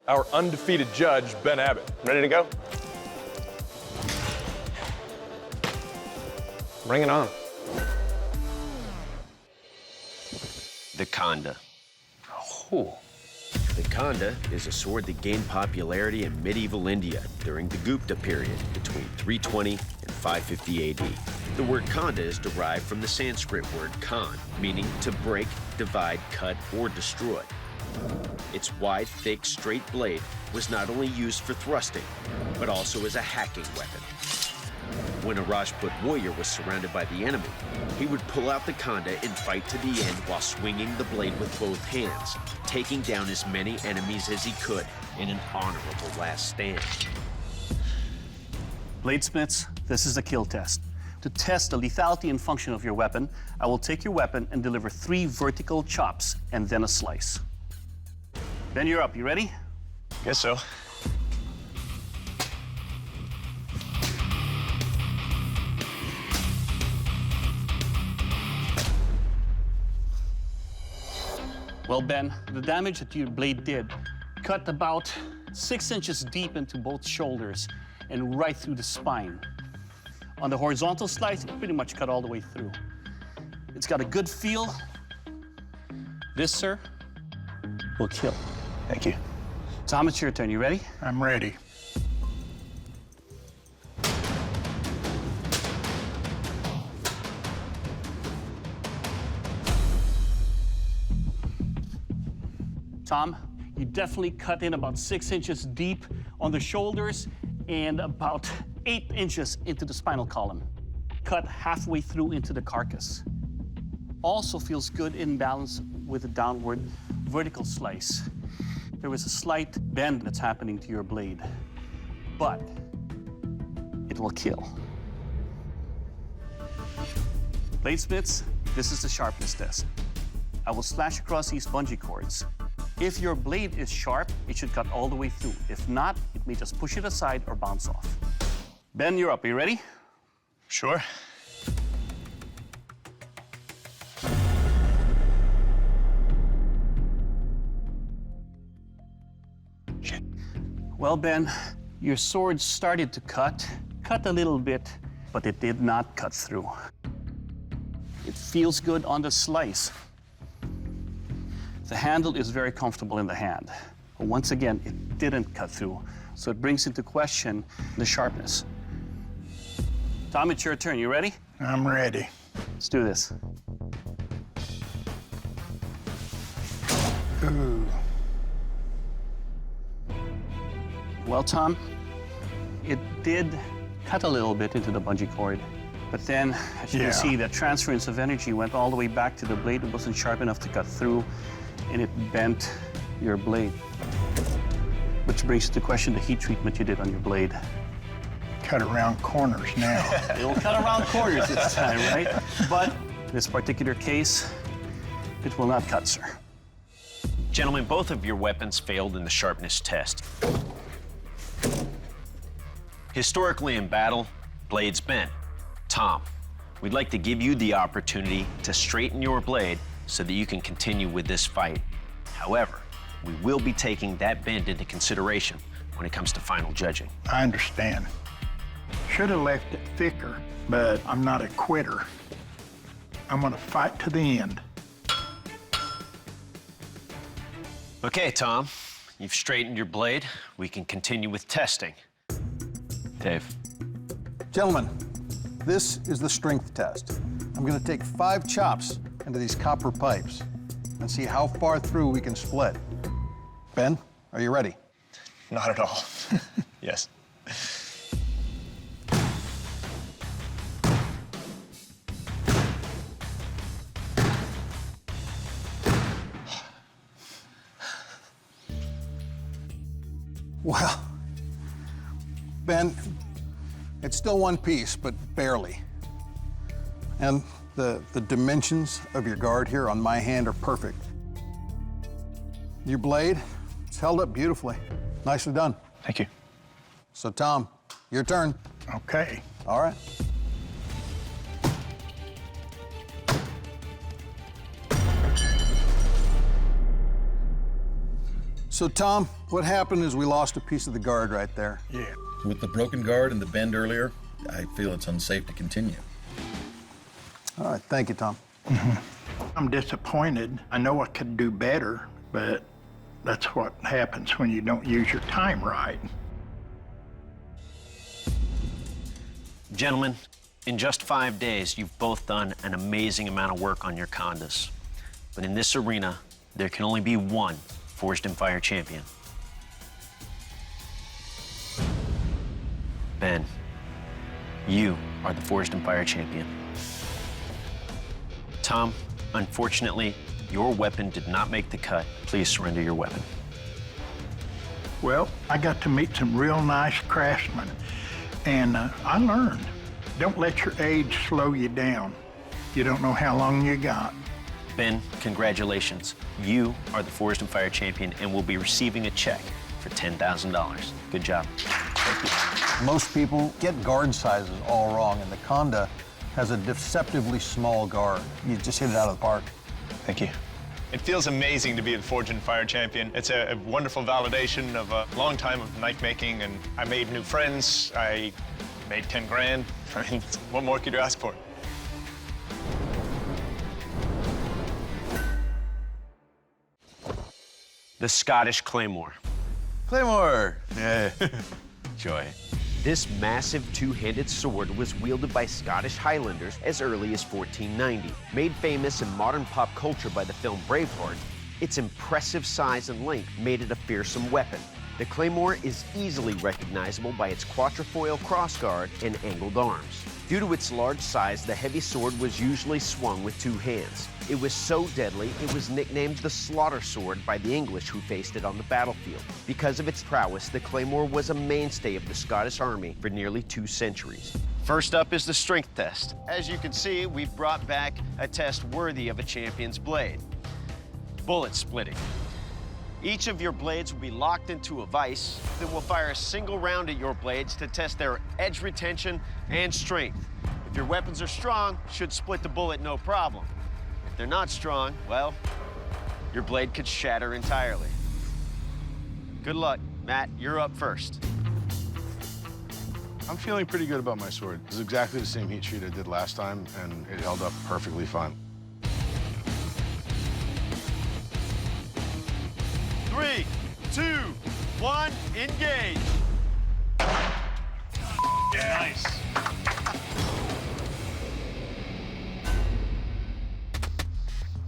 our undefeated judge, Ben Abbott. Ready to go? Bring it on. The Khanda. Ooh. The Khanda is a sword that gained popularity in medieval India during the Gupta period between 320 and 550 AD. The word Khanda is derived from the Sanskrit word khan, meaning to break, divide, cut, or destroy. Its wide, thick, straight blade was not only used for thrusting, but also as a hacking weapon. When a Rajput warrior was surrounded by the enemy, he would pull out the Khanda and fight to the end while swinging the blade with both hands, taking down as many enemies as he could in an honorable last stand. Bladesmiths, this is a kill test. To test the lethality and function of your weapon, I will take your weapon and deliver 3 vertical chops and then a slice. Ben, you're up. You ready? Guess so. Well, Ben, the damage that your blade did cut about 6 inches deep into both shoulders and right through the spine. On the horizontal slice, it pretty much cut all the way through. It's got a good feel. This, sir, will kill. Thank you. Tom, it's your turn. You ready? I'm ready. Tom, you definitely cut in about 6 inches deep on the shoulders and about 8 inches into the spinal column. Cut halfway through into the carcass. Also feels good in balance with a downward vertical slice. There was a slight bend that's happening to your blade, but it will kill. Bladesmiths, this is the sharpness test. I will slash across these bungee cords. If your blade is sharp, it should cut all the way through. If not, it may just push it aside or bounce off. Ben, you're up. Are you ready? Sure. Shit. Well, Ben, your sword started to cut a little bit, but it did not cut through. It feels good on the slice. The handle is very comfortable in the hand. But once again, it didn't cut through. So it brings into question the sharpness. Tom, it's your turn. You ready? I'm ready. Let's do this. Ooh. Well, Tom, it did cut a little bit into the bungee cord. But then, as you can see, that transference of energy went all the way back to the blade. It wasn't sharp enough to cut through, and it bent your blade. Which brings to question the heat treatment you did on your blade. Cut around corners now. It will cut around corners this time, right? But in this particular case, it will not cut, sir. Gentlemen, both of your weapons failed in the sharpness test. Historically in battle, blades bent. Tom, we'd like to give you the opportunity to straighten your blade so that you can continue with this fight. However, we will be taking that bend into consideration when it comes to final judging. I understand. Should have left it thicker, but I'm not a quitter. I'm gonna fight to the end. Okay, Tom, you've straightened your blade. We can continue with testing. Dave. Gentlemen, this is the strength test. I'm gonna take 5 chops into these copper pipes and see how far through we can split. Ben, are you ready? Not at all. Yes. Well, Ben, it's still one piece, but barely. And the dimensions of your guard here on my hand are perfect. Your blade, it's held up beautifully. Nicely done. Thank you. So, Tom, your turn. Okay. All right. So, Tom, what happened is we lost a piece of the guard right there. Yeah. With the broken guard and the bend earlier, I feel it's unsafe to continue. All right, thank you, Tom. I'm disappointed. I know I could do better, but that's what happens when you don't use your time right. Gentlemen, in just 5 days, you've both done an amazing amount of work on your condas. But in this arena, there can only be one Forged in Fire champion. Ben, you are the Forged in Fire champion. Tom, unfortunately, your weapon did not make the cut. Please surrender your weapon. Well, I got to meet some real nice craftsmen, and I learned. Don't let your age slow you down. You don't know how long you got. Ben, congratulations. You are the Forged in Fire champion and will be receiving a check for $10,000. Good job. Most people get guard sizes all wrong, and the Conda has a deceptively small guard. You just hit it out of the park. Thank you. It feels amazing to be the Forged in Fire champion. It's a wonderful validation of a long time of knife making, and I made new friends. I made 10 grand. I mean, what more could you ask for? The Scottish Claymore. Claymore! Yeah. Joy. This massive two-handed sword was wielded by Scottish Highlanders as early as 1490. Made famous in modern pop culture by the film Braveheart, its impressive size and length made it a fearsome weapon. The Claymore is easily recognizable by its quatrefoil crossguard and angled arms. Due to its large size, the heavy sword was usually swung with two hands. It was so deadly, it was nicknamed the Slaughter Sword by the English who faced it on the battlefield. Because of its prowess, the Claymore was a mainstay of the Scottish Army for nearly 2 centuries. First up is the strength test. As you can see, we've brought back a test worthy of a champion's blade. Bullet splitting. Each of your blades will be locked into a vise. Then we'll fire a single round at your blades to test their edge retention and strength. If your weapons are strong, should split the bullet no problem. If they're not strong, well, your blade could shatter entirely. Good luck. Matt, you're up first. I'm feeling pretty good about my sword. It's exactly the same heat treat I did last time, and it held up perfectly fine. 3, 2, 1, engage. Nice.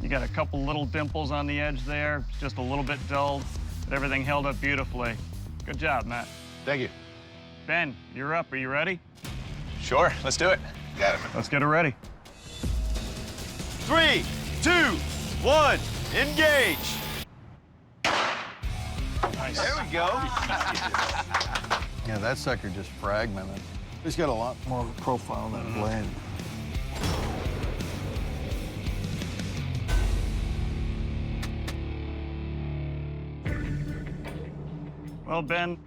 You got a couple little dimples on the edge there, just a little bit dulled, but everything held up beautifully. Good job, Matt. Thank you. Ben, you're up. Are you ready? Sure, let's do it. Got it, man. Let's get her ready. 3, 2, 1, engage. Nice. There we go. Yeah, that sucker just fragmented. He's got a lot more of a profile than a blade. Well, Ben,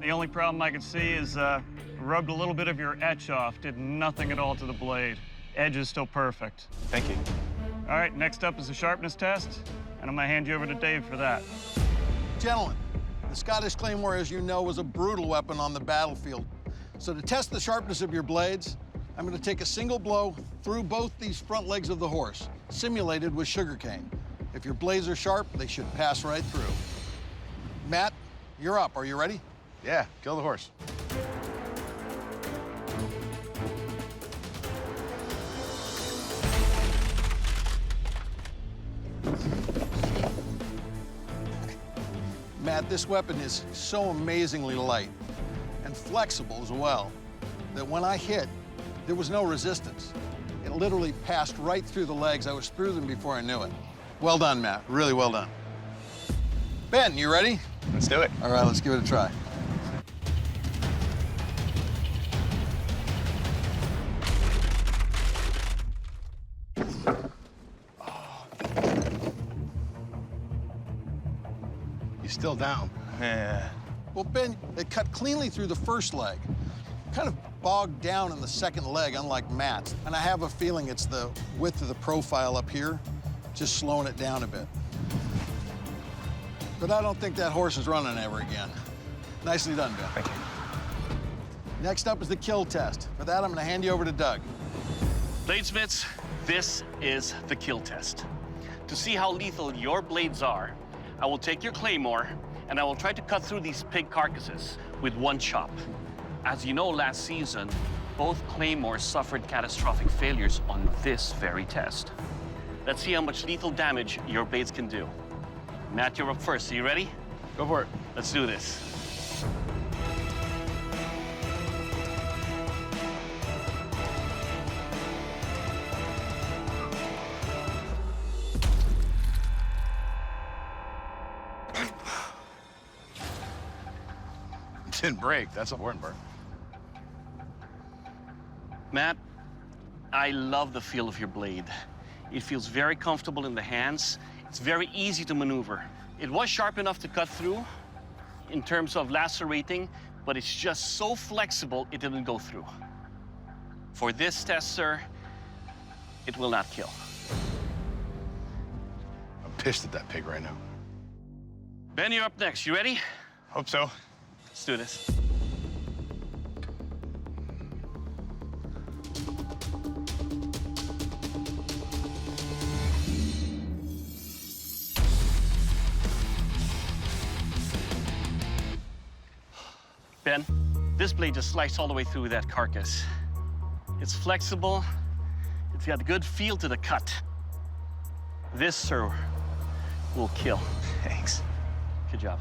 the only problem I could see is rubbed a little bit of your etch off, did nothing at all to the blade. Edge is still perfect. Thank you. All right, next up is the sharpness test, and I'm gonna hand you over to Dave for that. Gentlemen, the Scottish Claymore, as you know, was a brutal weapon on the battlefield. So to test the sharpness of your blades, I'm going to take a single blow through both these front legs of the horse, simulated with sugarcane. If your blades are sharp, they should pass right through. Matt, you're up. Are you ready? Yeah, kill the horse. Matt, this weapon is so amazingly light and flexible as well that when I hit, there was no resistance. It literally passed right through the legs. I was through them before I knew it. Well done, Matt. Really well done. Ben, you ready? Let's do it. All right, let's give it a try. He's still down. Yeah. Well, Ben, it cut cleanly through the first leg, kind of bogged down in the second leg, unlike Matt's. And I have a feeling it's the width of the profile up here, just slowing it down a bit. but I don't think that horse is running ever again. Nicely done, Ben. Thank you. Next up is the kill test. For that, I'm gonna hand you over to Doug. Bladesmiths, this is the kill test. To see how lethal your blades are, I will take your claymore and I will try to cut through these pig carcasses with one chop. As you know, last season, both claymores suffered catastrophic failures on this very test. Let's see how much lethal damage your blades can do. Matt, you're up first. Are you ready? Go for it. Let's do this. Didn't break. That's the important part. Matt, I love the feel of your blade. It feels very comfortable in the hands. It's very easy to maneuver. It was sharp enough to cut through in terms of lacerating, but it's just so flexible it didn't go through. For this test, sir, it will not kill. I'm pissed at that pig right now. Ben, you're up next. You ready? Hope so. Let's do this. Ben, this blade just sliced all the way through that carcass. It's flexible. It's got a good feel to the cut. This, sir, will kill. Thanks. Good job.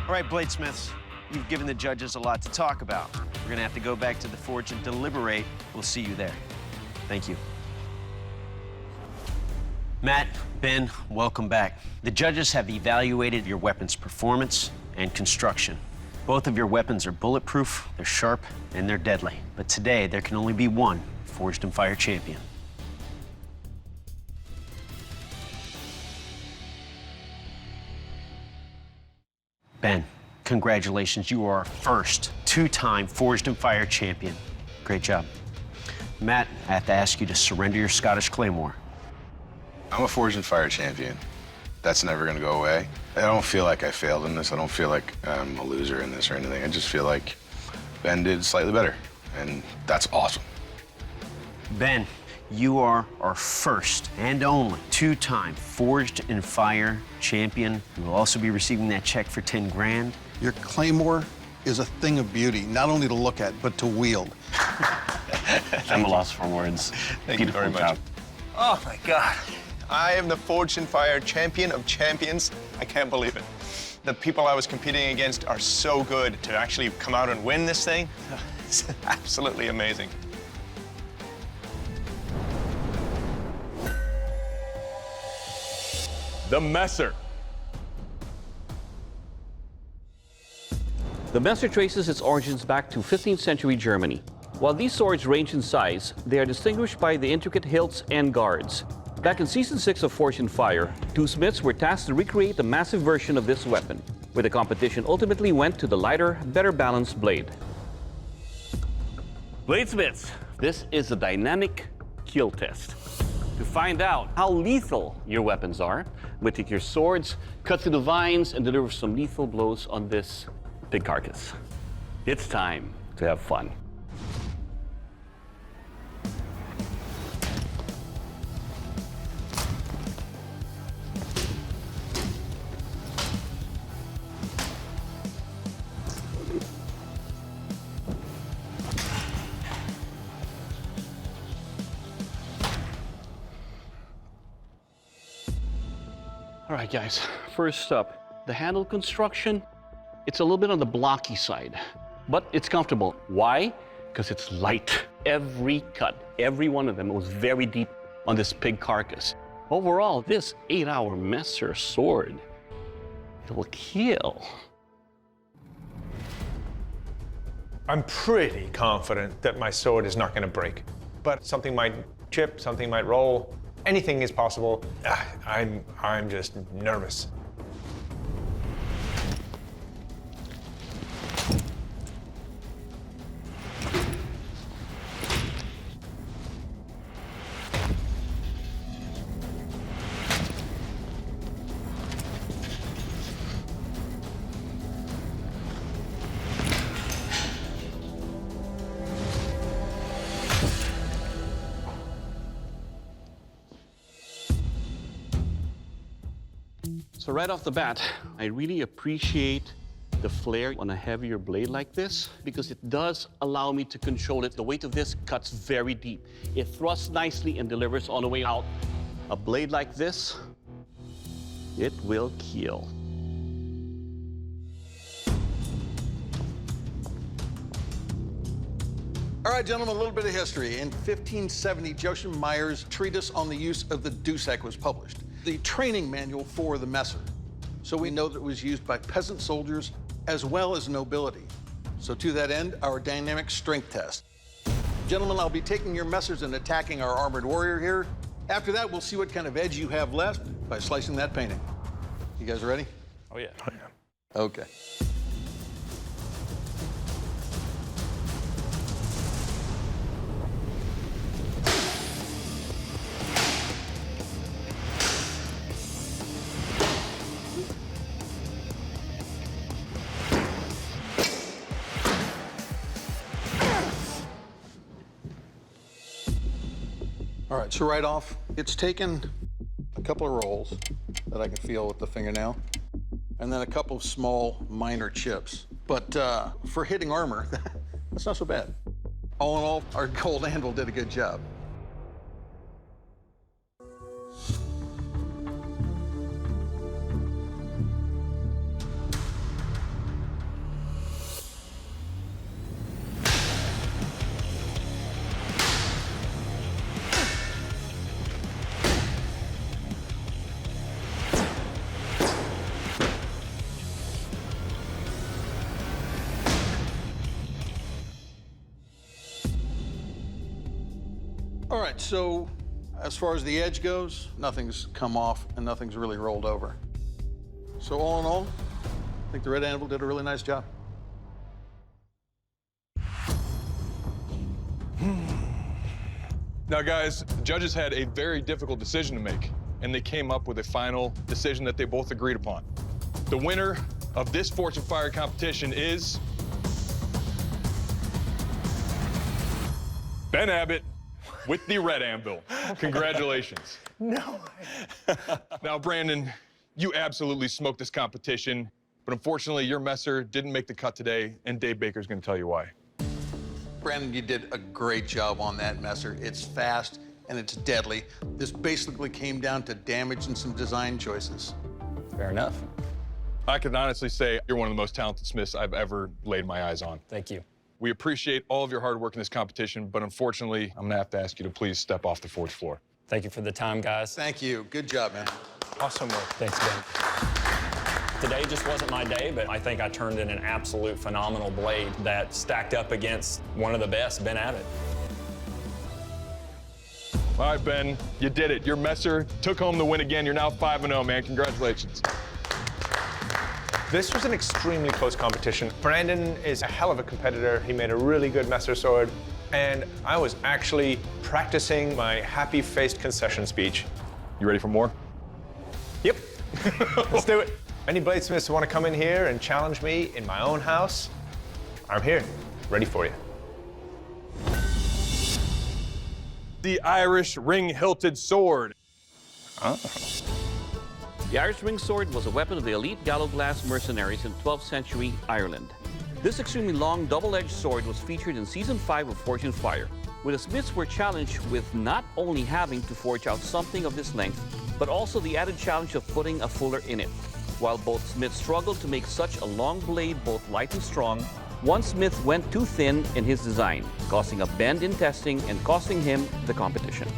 All right, bladesmiths, you've given the judges a lot to talk about. We're gonna have to go back to the forge and deliberate. We'll see you there. Thank you. Matt, Ben, welcome back. The judges have evaluated your weapon's performance and construction. Both of your weapons are bulletproof, they're sharp, and they're deadly. But today, there can only be one Forged in Fire champion. Ben, congratulations. You are our first two-time Forged in Fire champion. Great job. Matt, I have to ask you to surrender your Scottish Claymore. I'm a Forged in Fire champion. That's never gonna go away. I don't feel like I failed in this. I don't feel like I'm a loser in this or anything. I just feel like Ben did slightly better, and that's awesome. Ben, you are our first and only two-time Forged in Fire champion. You will also be receiving that check for 10 grand. Your claymore is a thing of beauty, not only to look at, but to wield. I'm a loss for words. Thank you very much. Oh my God. I am the Forged in Fire champion of champions. I can't believe it. The people I was competing against are so good. To actually come out and win this thing, it's absolutely amazing. The Messer. The Messer traces its origins back to 15th century Germany. While these swords range in size, they are distinguished by the intricate hilts and guards. Back in Season 6 of Forged in Fire, two smiths were tasked to recreate a massive version of this weapon, where the competition ultimately went to the lighter, better balanced blade. Bladesmiths, this is a dynamic kill test. To find out how lethal your weapons are, we take your swords, cut through the vines, and deliver some lethal blows on this pig carcass. It's time to have fun. All right, guys, first up, the handle construction, it's a little bit on the blocky side, but it's comfortable. Why? Because it's light. Every cut, every one of them was very deep on this pig carcass. Overall, this 8-hour Messer sword, it will kill. I'm pretty confident that my sword is not going to break, but something might chip, something might roll. Anything is possible. I'm just nervous. So right off the bat, I really appreciate the flare on a heavier blade like this because it does allow me to control it. The weight of this cuts very deep. It thrusts nicely and delivers all the way out. A blade like this, it will kill. All right, gentlemen, a little bit of history. In 1570, Joseph Meyer's treatise on the use of the dusek was published, the training manual for the messer. So we know that it was used by peasant soldiers as well as nobility. So to that end, our dynamic strength test. Gentlemen, I'll be taking your messers and attacking our armored warrior here. After that, we'll see what kind of edge you have left by slicing that painting. You guys ready? Oh, yeah. Okay. All right, so right off, it's taken a couple of rolls that I can feel with the fingernail, and then a couple of small, minor chips. But for hitting armor, that's not so bad. All in all, our gold anvil did a good job. All right, so as far as the edge goes, nothing's come off and nothing's really rolled over. So all in all, I think the red anvil did a really nice job. Now, guys, the judges had a very difficult decision to make, and they came up with a final decision that they both agreed upon. The winner of this Forged in Fire competition is Ben Abbott with the red anvil. Congratulations. No. Now, Brandon, you absolutely smoked this competition, but unfortunately, your messer didn't make the cut today, and Dave Baker's gonna tell you why. Brandon, you did a great job on that messer. It's fast and it's deadly. This basically came down to damage and some design choices. Fair enough. I can honestly say you're one of the most talented smiths I've ever laid my eyes on. Thank you. We appreciate all of your hard work in this competition, but unfortunately, I'm gonna have to ask you to please step off the forge floor. Thank you for the time, guys. Thank you. Good job, man. Awesome work. Thanks, Ben. Today just wasn't my day, but I think I turned in an absolute phenomenal blade that stacked up against one of the best, Ben Abbott. All right, Ben, you did it. Your messer took home the win again. You're now 5-0, man. Congratulations. This was an extremely close competition. Brandon is a hell of a competitor. He made a really good messer sword. And I was actually practicing my happy-faced concession speech. You ready for more? Yep. Let's do it. Any bladesmiths who want to come in here and challenge me in my own house, I'm here, ready for you. The Irish ring-hilted sword. Oh. The Irish ring sword was a weapon of the elite Gallowglass mercenaries in 12th century Ireland. This extremely long, double-edged sword was featured in Season 5 of Forged in Fire, where the smiths were challenged with not only having to forge out something of this length, but also the added challenge of putting a fuller in it. While both smiths struggled to make such a long blade both light and strong, one smith went too thin in his design, causing a bend in testing and costing him the competition.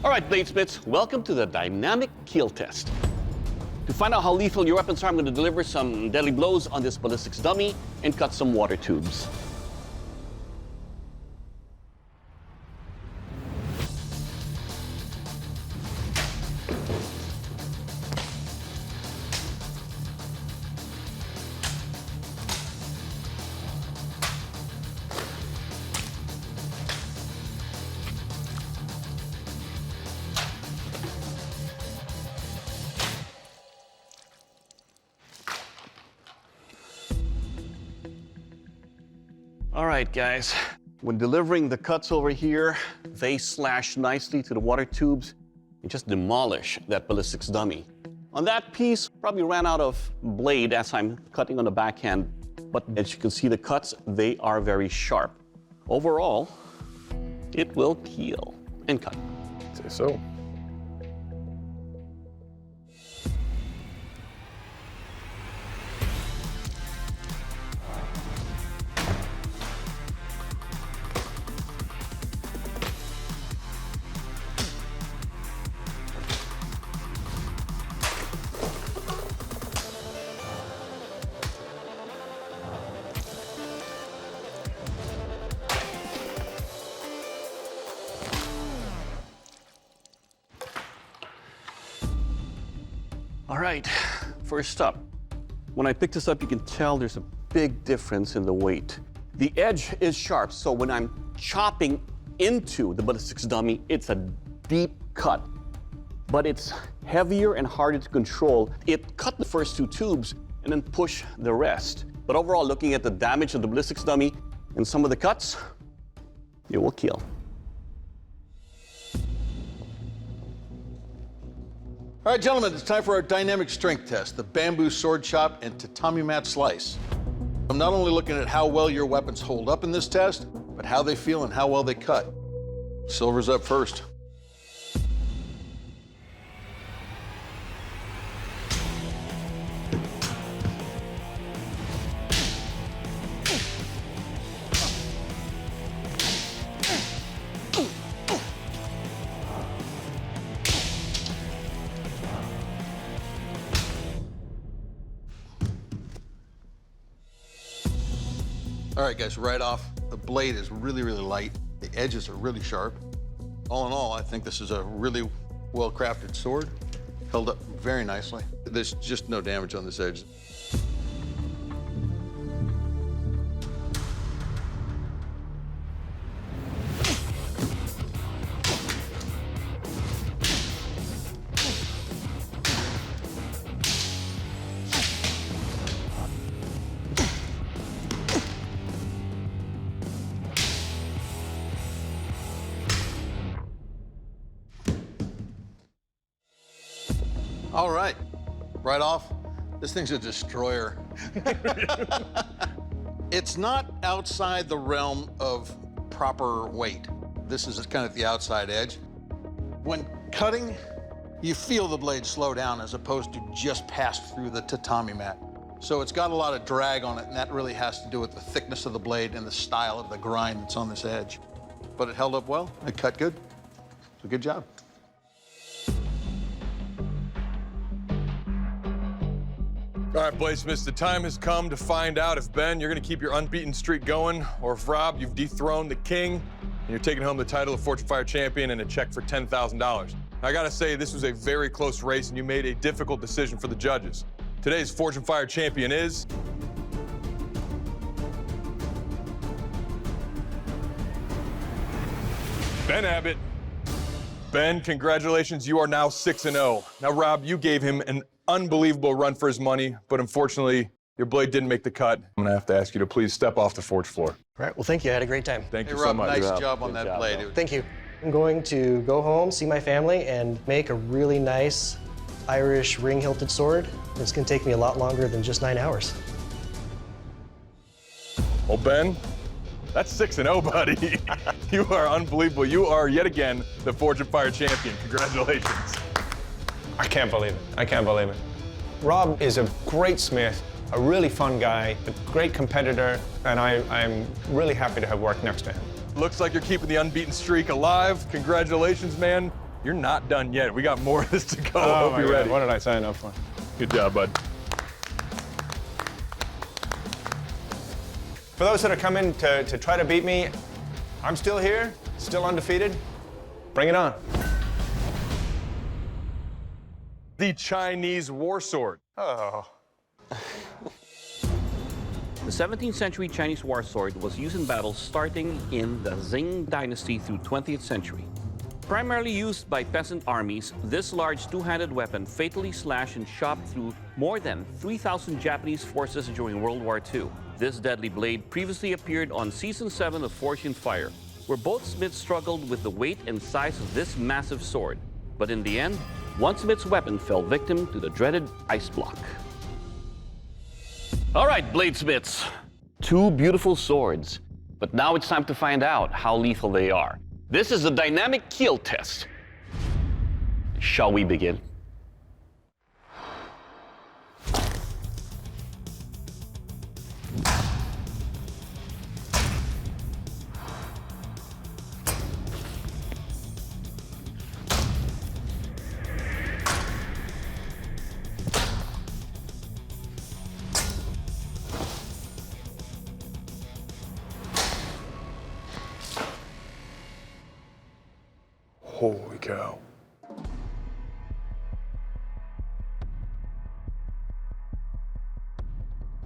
All right, bladesmiths, welcome to the dynamic kill test. To find out how lethal your weapons are, I'm going to deliver some deadly blows on this ballistics dummy and cut some water tubes. All right, guys. When delivering the cuts over here, they slash nicely to the water tubes. and just demolish that ballistics dummy. On that piece, probably ran out of blade as I'm cutting on the backhand, but as you can see the cuts, they are very sharp. Overall, it will heal and cut. Say so. All right, first up. When I pick this up, you can tell there's a big difference in the weight. The edge is sharp, so when I'm chopping into the ballistics dummy, it's a deep cut, but it's heavier and harder to control. It cut the first two tubes and then push the rest. But overall, looking at the damage of the ballistics dummy and some of the cuts, it will kill. All right, gentlemen, it's time for our dynamic strength test, the bamboo sword chop and tatami mat slice. I'm not only looking at how well your weapons hold up in this test, but how they feel and how well they cut. Silver's up first. All right, guys, right off, the blade is really, really light. The edges are really sharp. All in all, I think this is a really well-crafted sword. Held up very nicely. There's just no damage on this edge. All right, right off, this thing's a destroyer. It's not outside the realm of proper weight. This is kind of the outside edge. When cutting, you feel the blade slow down as opposed to just pass through the tatami mat. So it's got a lot of drag on it, and that really has to do with the thickness of the blade and the style of the grind that's on this edge. But it held up well, it cut good, so good job. All right, Bladesmiths, the time has come to find out if, Ben, you're going to keep your unbeaten streak going, or if, Rob, you've dethroned the king, and you're taking home the title of Fortune Fire Champion and a check for $10,000. I got to say, this was a very close race, and you made a difficult decision for the judges. Today's Fortune Fire Champion is... Ben Abbott. Ben, congratulations, you are now 6-0. Now, Rob, you gave him an unbelievable run for his money, but unfortunately, your blade didn't make the cut. I'm gonna have to ask you to please step off the forge floor. All right, well, thank you. I had a great time. Thank you Rob, so much. nice job on that blade. Thank you. I'm going to go home, see my family, and make a really nice Irish ring-hilted sword. It's gonna take me a lot longer than just 9 hours. Well, Ben, that's 6-0, buddy. You are unbelievable. You are, yet again, the Fortune Fire Champion. Congratulations. I can't believe it. I can't believe it. Rob is a great smith, a really fun guy, a great competitor, and I'm really happy to have worked next to him. Looks like you're keeping the unbeaten streak alive. Congratulations, man. You're not done yet. We got more of this to go. Oh, Hope you're ready. What did I sign up for? Good job, bud. For those that are coming to try to beat me, I'm still here, still undefeated. Bring it on. The Chinese war sword. Oh. The 17th century Chinese war sword was used in battles starting in the Qing dynasty through 20th century. Primarily used by peasant armies, this large two-handed weapon fatally slashed and chopped through more than 3,000 Japanese forces during World War II. This deadly blade previously appeared on Season 7 of Fortune Fire, where both smiths struggled with the weight and size of this massive sword. But in the end, one smith's weapon fell victim to the dreaded ice block. All right, bladesmiths, 2 beautiful swords. But now it's time to find out how lethal they are. This is the dynamic keel test. Shall we begin? Holy cow.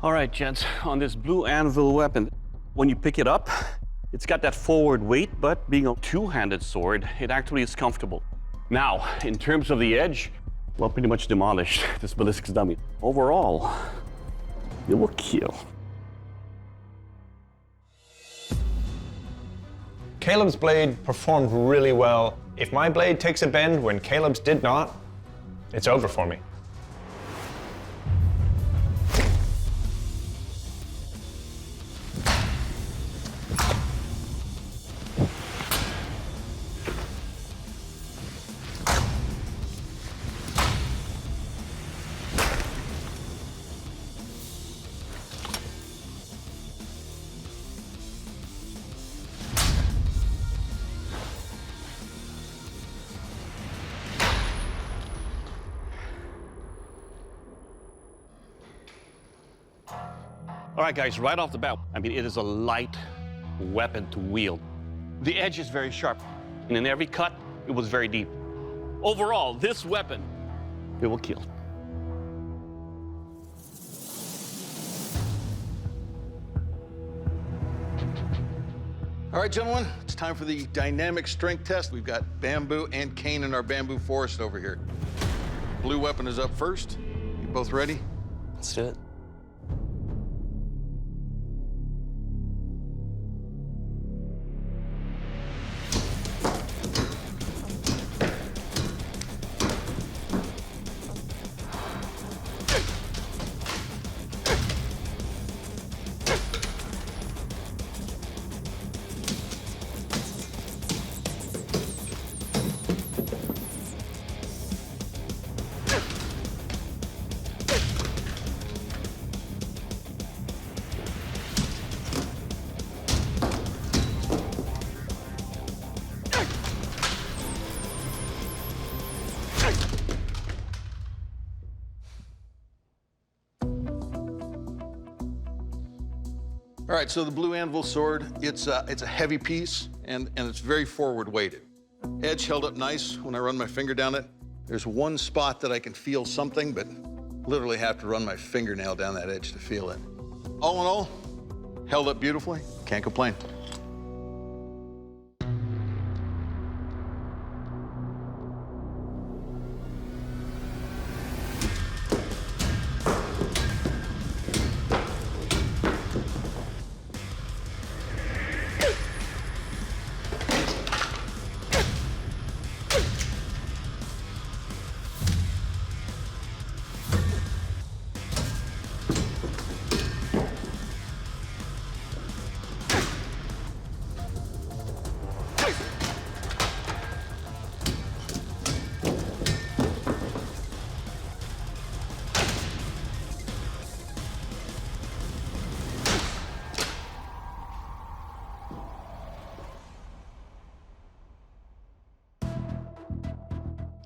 All right, gents, on this blue anvil weapon, when you pick it up, it's got that forward weight, but being a 2-handed sword, it actually is comfortable. Now, in terms of the edge, well, pretty much demolished this ballistics dummy. Overall, it will kill. Caleb's blade performed really well. If my blade takes a bend when Caleb's did not, it's over for me. All right, guys, right off the bat, I mean, it is a light weapon to wield. The edge is very sharp, and in every cut, it was very deep. Overall, this weapon, it will kill. All right, gentlemen, it's time for the dynamic strength test. We've got bamboo and cane in our bamboo forest over here. Blue weapon is up first. You both ready? Let's do it. All right, so the blue anvil sword, it's a heavy piece and it's very forward weighted. Edge held up nice when I run my finger down it. There's one spot that I can feel something, but literally have to run my fingernail down that edge to feel it. All in all, held up beautifully, can't complain.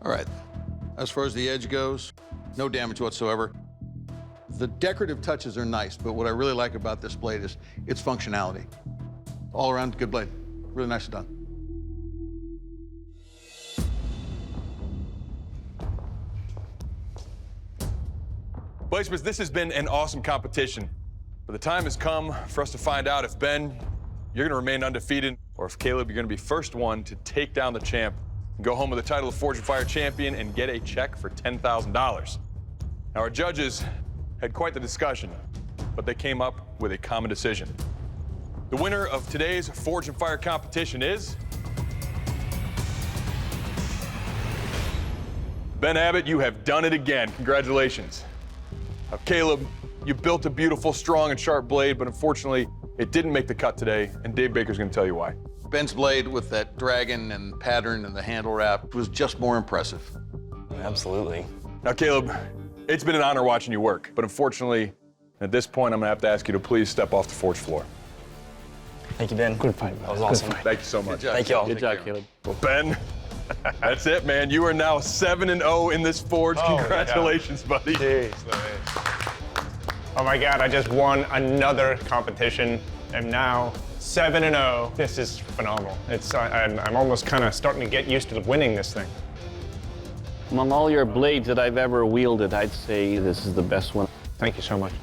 All right, as far as the edge goes, no damage whatsoever. The decorative touches are nice, but what I really like about this blade is its functionality. All around, good blade. Really nicely done. Bladesmiths, this has been an awesome competition, but the time has come for us to find out if Ben, you're gonna remain undefeated, or if Caleb, you're gonna be first one to take down the champ and go home with the title of Forged in Fire champion and get a check for $10,000. Now, our judges had quite the discussion, but they came up with a common decision. The winner of today's Forged in Fire competition is Ben Abbott, you have done it again. Congratulations. Now, Caleb, you built a beautiful, strong, and sharp blade, but unfortunately, it didn't make the cut today, and Dave Baker's gonna tell you why. Ben's blade with that dragon and pattern and the handle wrap was just more impressive. Absolutely. Now, Caleb, it's been an honor watching you work, but unfortunately, at this point, I'm gonna have to ask you to please step off the forge floor. Thank you, Ben. Good fight, That was awesome. Thank you so much. Thank you all. Good job, Caleb. Well, Ben, that's it, man. You are now 7-0 in this forge. Congratulations, buddy. Jeez, oh my God, I just won another competition. I'm now 7-0. This is phenomenal. I'm almost kind of starting to get used to winning this thing. Among all your blades that I've ever wielded, I'd say this is the best one. Thank you so much.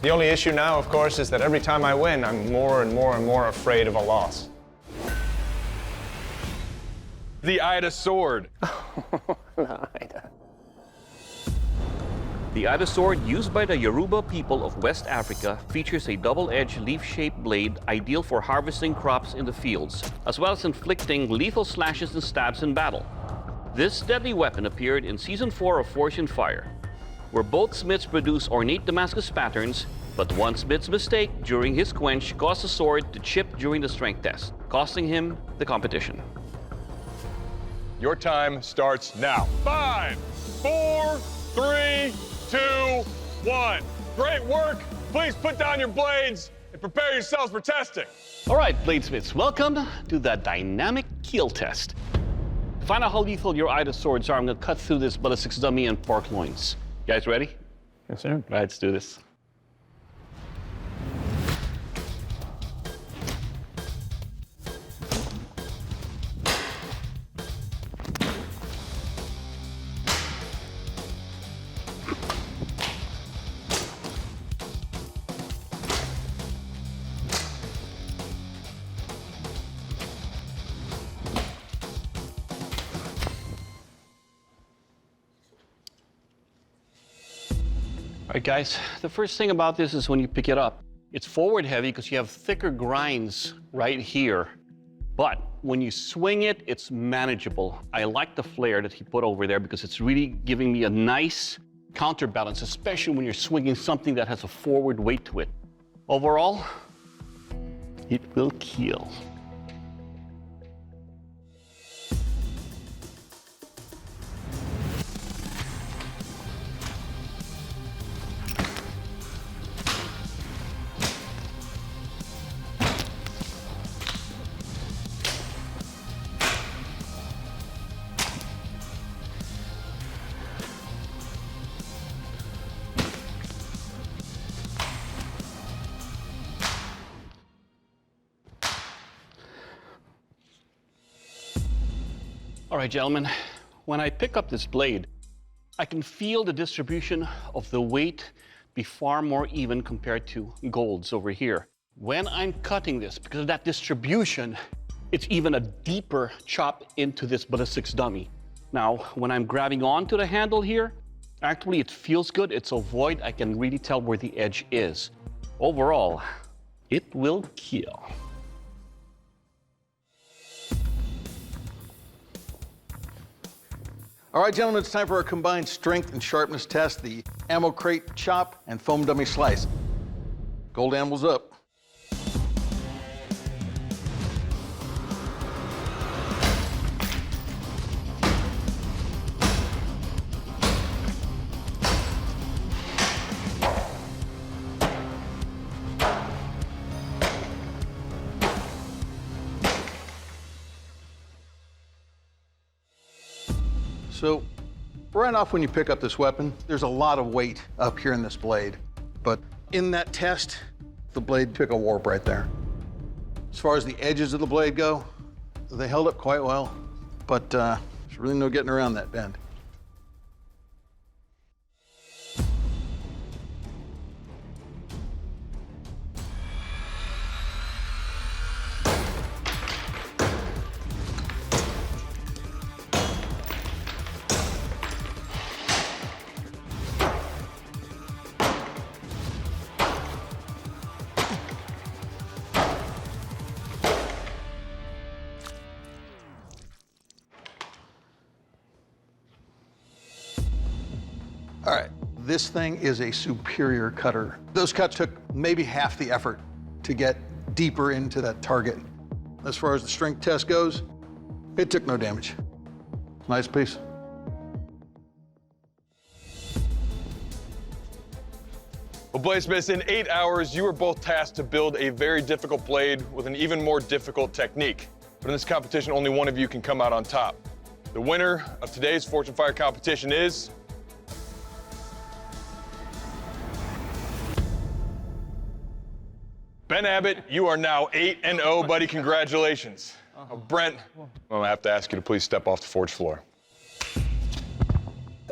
The only issue now, of course, is that every time I win, I'm more and more and more afraid of a loss. The Ida sword. The Ida sword, used by the Yoruba people of West Africa, features a double-edged leaf-shaped blade ideal for harvesting crops in the fields, as well as inflicting lethal slashes and stabs in battle. This deadly weapon appeared in Season 4 of Forged in Fire, where both smiths produce ornate Damascus patterns, but one smith's mistake during his quench caused the sword to chip during the strength test, costing him the competition. Your time starts now. 5, 4, 3, 2, 1. Great work. Please put down your blades and prepare yourselves for testing. All right, bladesmiths, welcome to the dynamic keel test. To find out how lethal your Ida swords are, I'm gonna cut through this ballistics dummy and pork loins. You guys ready? Yes, sir. All right, let's do this. All right, guys, the first thing about this is when you pick it up, it's forward heavy because you have thicker grinds right here. But when you swing it, it's manageable. I like the flare that he put over there because it's really giving me a nice counterbalance, especially when you're swinging something that has a forward weight to it. Overall, it will kill. All right, gentlemen, when I pick up this blade, I can feel the distribution of the weight be far more even compared to Gold's over here. When I'm cutting this, because of that distribution, it's even a deeper chop into this ballistics dummy. Now, when I'm grabbing onto the handle here, actually it feels good. It's a void. I can really tell where the edge is. Overall, it will kill. All right, gentlemen, it's time for our combined strength and sharpness test, the ammo crate chop and foam dummy slice. Gold Animal's up. So, right off when you pick up this weapon, there's a lot of weight up here in this blade. But in that test, the blade took a warp right there. As far as the edges of the blade go, they held up quite well, but there's really no getting around that bend. All right, this thing is a superior cutter. Those cuts took maybe half the effort to get deeper into that target. As far as the strength test goes, it took no damage. Nice piece. Well, Bladesmiths, in 8 hours, you were both tasked to build a very difficult blade with an even more difficult technique. But in this competition, only one of you can come out on top. The winner of today's Fortune Fire competition is... Ben Abbott. You are now 8-0, buddy. Congratulations. Brent, I'm gonna have to ask you to please step off the forge floor.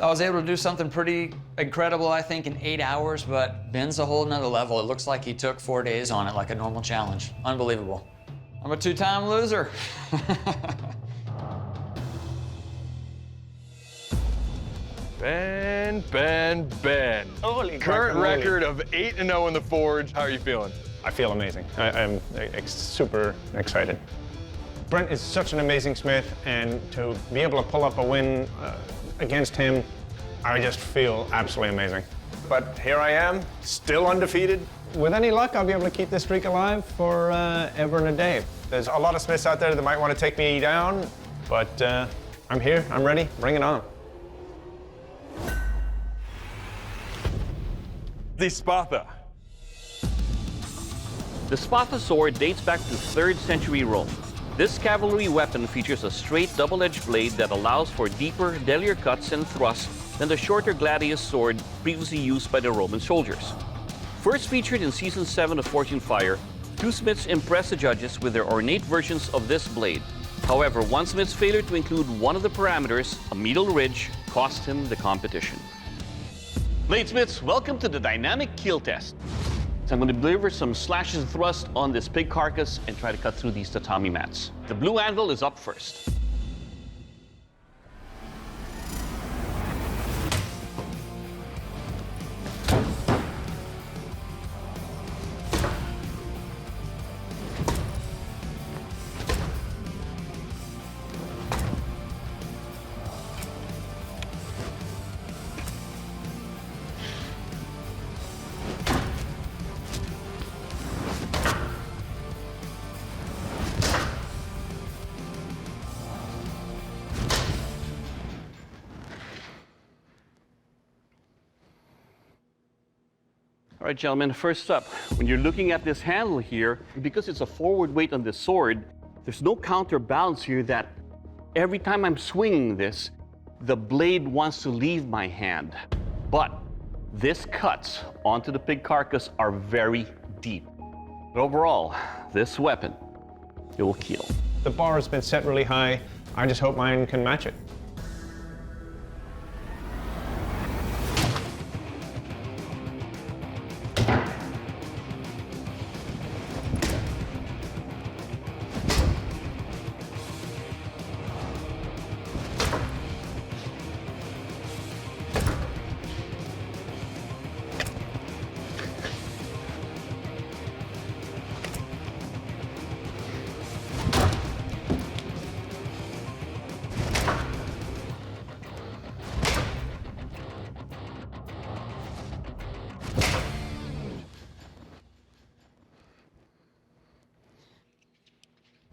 I was able to do something pretty incredible, I think, in 8 hours, but Ben's a whole nother level. It looks like he took 4 days on it like a normal challenge. Unbelievable. I'm a 2-time loser. Ben. Holy Current guacamole. record of 8-0 in the forge. How are you feeling? I feel amazing. I'm super excited. Brent is such an amazing smith, and to be able to pull up a win against him, I just feel absolutely amazing. But here I am, still undefeated. With any luck, I'll be able to keep this streak alive for ever and a day. There's a lot of smiths out there that might want to take me down, but I'm here, I'm ready, bring it on. The Spartha. The Spartha sword dates back to 3rd century Rome. This cavalry weapon features a straight double-edged blade that allows for deeper, deadlier cuts and thrusts than the shorter gladius sword previously used by the Roman soldiers. First featured in Season 7 of Fortune Fire, 2 smiths impressed the judges with their ornate versions of this blade. However, one smith's failure to include one of the parameters, a medial ridge, cost him the competition. Bladesmiths, welcome to the dynamic keel test. So I'm going to deliver some slashes and thrusts on this pig carcass and try to cut through these tatami mats. The blue anvil is up first. All right, gentlemen, first up, when you're looking at this handle here, because it's a forward weight on this sword, there's no counterbalance here that every time I'm swinging this, the blade wants to leave my hand. But this cuts onto the pig carcass are very deep. But overall, this weapon, it will kill. The bar has been set really high. I just hope mine can match it.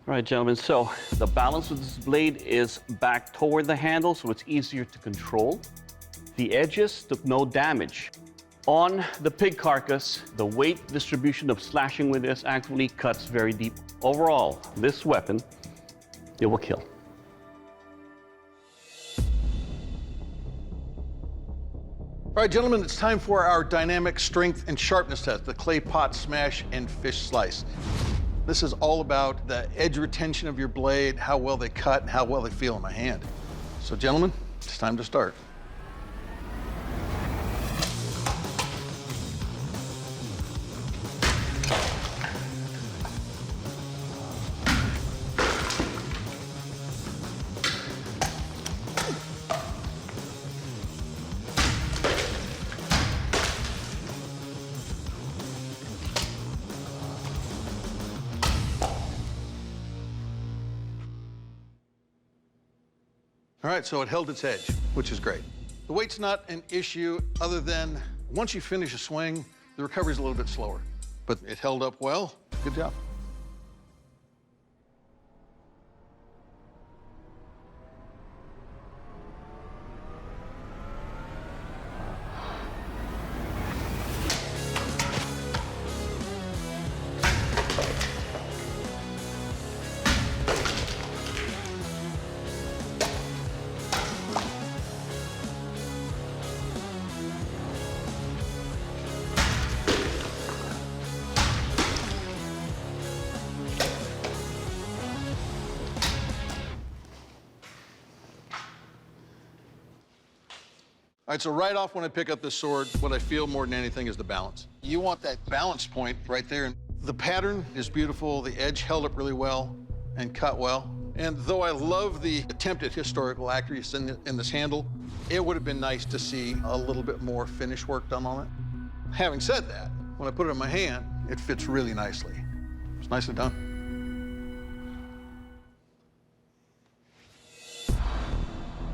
All right, gentlemen, so the balance of this blade is back toward the handle, so it's easier to control. The edges took no damage. On the pig carcass, the weight distribution of slashing with this actually cuts very deep. Overall, this weapon, it will kill. All right, gentlemen, it's time for our dynamic strength and sharpness test, the clay pot smash and fish slice. This is all about the edge retention of your blade, how well they cut, and how well they feel in my hand. So, gentlemen, it's time to start. All right, so it held its edge, which is great. The weight's not an issue other than once you finish a swing, the recovery's a little bit slower. But it held up well. Good job. All right, so right off when I pick up this sword, what I feel more than anything is the balance. You want that balance point right there. The pattern is beautiful, the edge held up really well and cut well. And though I love the attempt at historical accuracy in this handle, it would have been nice to see a little bit more finish work done on it. Having said that, when I put it in my hand, it fits really nicely. It's nicely done.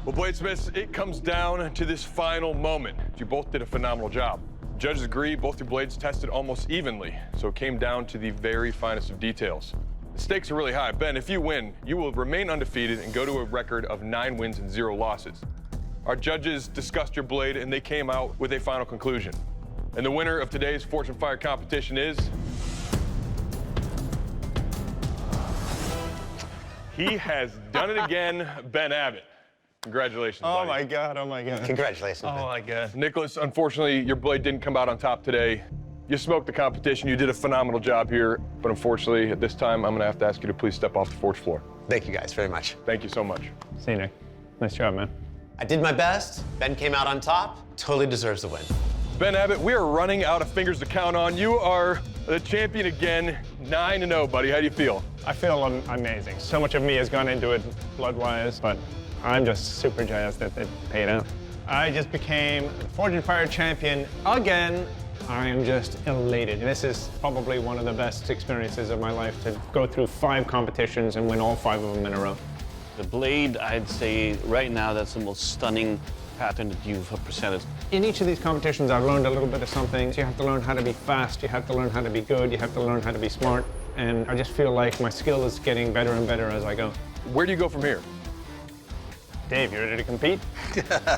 Well, Bladesmiths, it comes down to this final moment. You both did a phenomenal job. Judges agree both your blades tested almost evenly, so it came down to the very finest of details. The stakes are really high. Ben, if you win, you will remain undefeated and go to a record of 9 wins and 0 losses. Our judges discussed your blade, and they came out with a final conclusion. And the winner of today's Forged in Fire competition is... He has done it again, Ben Abbott. Congratulations, buddy. My God, oh my God. Congratulations. Oh my God. Nicholas, unfortunately, your blade didn't come out on top today. You smoked the competition. You did a phenomenal job here, but unfortunately, at this time, I'm gonna have to ask you to please step off the forge floor. Thank you guys very much. Thank you so much. See you, Nick. Nice job, man. I did my best. Ben came out on top. Totally deserves the win. Ben Abbott, we are running out of fingers to count on. You are the champion again, 9-0, buddy. How do you feel? I feel amazing. So much of me has gone into it blood-wise, but I'm just super jazzed that it paid out. I just became the Forged in Fire champion again. I am just elated. This is probably one of the best experiences of my life, to go through 5 competitions and win all 5 of them in a row. The blade, I'd say right now, that's the most stunning pattern that you've presented. In each of these competitions, I've learned a little bit of something. You have to learn how to be fast, you have to learn how to be good, you have to learn how to be smart, and I just feel like my skill is getting better and better as I go. Where do you go from here? Dave, you ready to compete?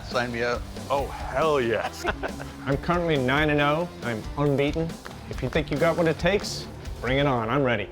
Sign me up. Oh, hell yes. I'm currently 9-0. I'm unbeaten. If you think you got what it takes, bring it on. I'm ready.